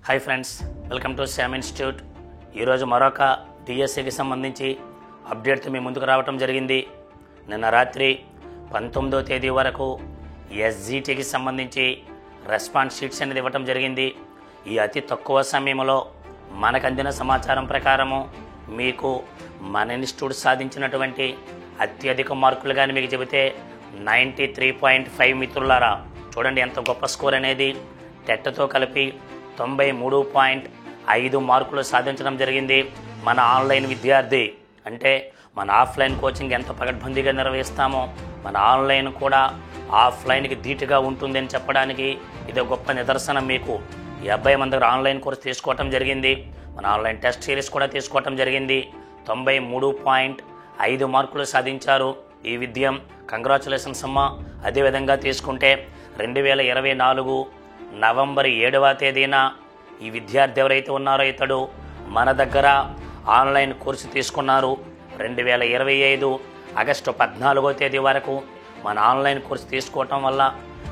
Hi friends, welcome to Shyam institute. ఈరోజు మరొక డిఎస్సికి సంబంధించి అప్డేట్తో మీ ముందుకు రావటం జరిగింది. నిన్న రాత్రి 19వ తేదీ వరకు ఎస్జిటికి సంబంధించి రెస్పాన్స్ షీట్స్ అనేది ఇవ్వటం జరిగింది. ఈ అతి తక్కువ సమయంలో మనకు అందిన సమాచారం ప్రకారము మీకు మన ఇన్స్టిట్యూట్ సాధించినటువంటి అత్యధిక మార్కులు కానీ మీకు చెబితే 93.5 మిత్రులారా, చూడండి ఎంత గొప్ప స్కోర్ అనేది. టెట్తో కలిపి 93.5 మార్కులు సాధించడం జరిగింది మన ఆన్లైన్ విద్యార్థి. అంటే మన ఆఫ్లైన్ కోచింగ్ ఎంత పకడ్బందీగా నిర్వహిస్తామో మన ఆన్లైన్ కూడా ఆఫ్లైన్కి ధీటుగా ఉంటుందని చెప్పడానికి ఇది గొప్ప నిదర్శనం. మీకు 70 మంది దగ్గర ఆన్లైన్ కోర్స్ తీసుకోవటం జరిగింది. మన ఆన్లైన్ టెస్ట్ సిరీస్ కూడా తీసుకోవటం జరిగింది. 93.5 మార్కులు సాధించారు ఈ విద్యం. కంగ్రాచులేషన్స్ అమ్మా. అదేవిధంగా తీసుకుంటే 2024 నవంబర్ 7వ తేదీన ఈ విద్యార్థి ఎవరైతే ఉన్నారో ఇతడు మన దగ్గర ఆన్లైన్ కోర్సు తీసుకున్నారు. 2025 ఆగస్టు 14వ తేదీ వరకు మన ఆన్లైన్ కోర్సు తీసుకోవటం వల్ల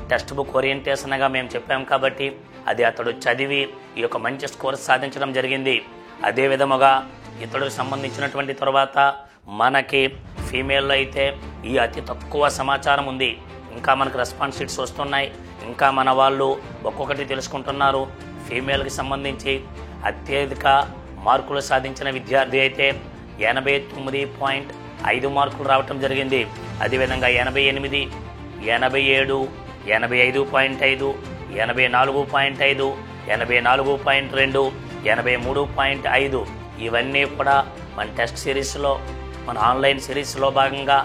టెక్స్ట్ బుక్ ఓరియంటేషన్గా మేము చెప్పాం కాబట్టి అది అతడు చదివి ఈ యొక్క మంచి స్కోర్ సాధించడం జరిగింది. అదే విధముగా ఇతడుకు సంబంధించినటువంటి తర్వాత మనకి ఫీమేల్లో అయితే ఈ అతి తక్కువ సమాచారం ఉంది. ఇంకా మనకు రెస్పాన్స్ షీట్స్ వస్తున్నాయి. ఇంకా మన వాళ్ళు ఒక్కొక్కటి తెలుసుకుంటున్నారు. ఫీమేల్కి సంబంధించి అత్యధిక మార్కులు సాధించిన విద్యార్థి అయితే 89.5 మార్కులు రావటం జరిగింది. అదేవిధంగా 88, 87, 85.5, 84.5, 84.2, 83.5 ఇవన్నీ కూడా మన టెస్ట్ సిరీస్లో, మన ఆన్లైన్ సిరీస్లో భాగంగా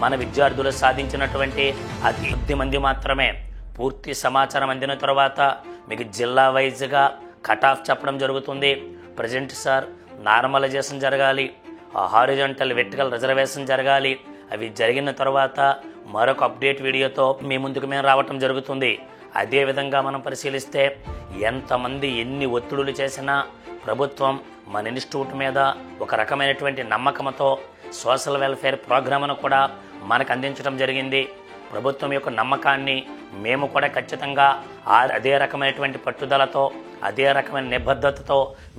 మన విద్యార్థులు సాధించినటువంటి అతి కొద్ది మంది మాత్రమే. పూర్తి సమాచారం అందిన తర్వాత మీకు జిల్లా వైజ్గా కట్ ఆఫ్ చెప్పడం జరుగుతుంది. ప్రజెంట్ సార్ నార్మలైజేషన్ జరగాలి, హారిజాంటల్ వెర్టికల్ రిజర్వేషన్ జరగాలి. అవి జరిగిన తర్వాత మరొక అప్డేట్ వీడియోతో మీ ముందుకు మేము రావటం జరుగుతుంది. అదేవిధంగా మనం పరిశీలిస్తే ఎంతమంది ఎన్ని ఒత్తిడులు చేసినా ప్రభుత్వం మన ఇన్స్టిట్యూట్ మీద ఒక రకమైనటువంటి నమ్మకంతో సోషల్ వెల్ఫేర్ ప్రోగ్రామ్ను కూడా మనకు అందించడం జరిగింది. ప్రభుత్వం యొక్క నమ్మకాన్ని మేము కూడా ఖచ్చితంగా అదే రకమైనటువంటి పట్టుదలతో, అదే రకమైన నిబద్ధతతో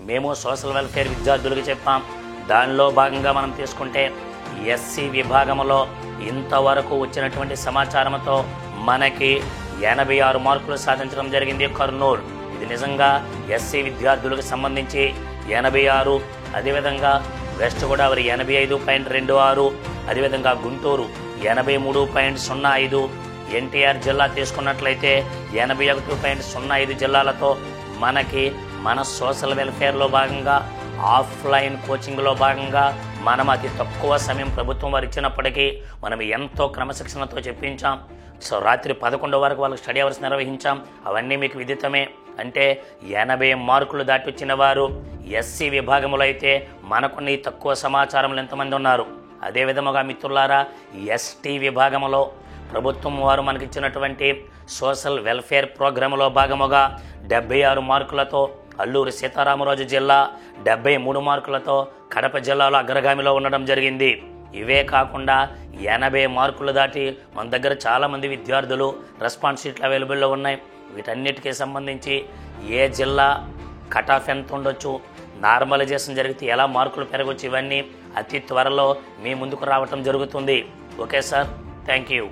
మేము సోషల్ వెల్ఫేర్ విద్యార్థులకు చెప్పాం. దానిలో భాగంగా మనం తీసుకుంటే ఎస్సీ విభాగంలో ఇంతవరకు వచ్చినటువంటి సమాచారంతో మనకి 86 మార్కులు సాధించడం జరిగింది కర్నూలు. ఇది నిజంగా ఎస్సీ విద్యార్థులకు సంబంధించి 86. అదేవిధంగా వెస్ట్ గోదావరి 85.26, అదేవిధంగా గుంటూరు 83.05, ఎన్టీఆర్ జిల్లా తీసుకున్నట్లయితే 81.05 జిల్లాలతో మనకి మన సోషల్ వెల్ఫేర్లో భాగంగా, ఆఫ్లైన్ కోచింగ్లో భాగంగా మనం అతి తక్కువ సమయం ప్రభుత్వం వారు ఇచ్చినప్పటికీ మనం ఎంతో క్రమశిక్షణతో చెప్పించాం. సో రాత్రి 11 వరకు వాళ్ళకి స్టడీ అవర్స్ నిర్వహించాం. అవన్నీ మీకు విదితమే. అంటే 80 మార్కులు దాటి వచ్చిన వారు ఎస్సీ విభాగంలో అయితే మనకున్న ఈ తక్కువ సమాచారంలో ఎంతమంది ఉన్నారు. అదే విధముగా మిత్రులారా, ఎస్టీ విభాగంలో ప్రభుత్వం వారు మనకిచ్చినటువంటి సోషల్ వెల్ఫేర్ ప్రోగ్రాంలో భాగముగా 76 మార్కులతో అల్లూరి సీతారామరాజు జిల్లా, 73 మార్కులతో కడప జిల్లాలో అగ్రగామిలో ఉండడం జరిగింది. ఇవే కాకుండా 80 మార్కులు దాటి మన దగ్గర చాలామంది విద్యార్థులు రెస్పాన్స్ షీట్లు అవైలబుల్లో ఉన్నాయి. వీటన్నిటికీ సంబంధించి ఏ జిల్లా కట్ ఆఫ్ ఎంత ఉండొచ్చు, నార్మలైజేషన్ జరిగితే ఎలా మార్కులు పెరగవచ్చు, ఇవన్నీ అతి త్వరలో మీ ముందుకు రావటం జరుగుతుంది. Okay sir, thank you.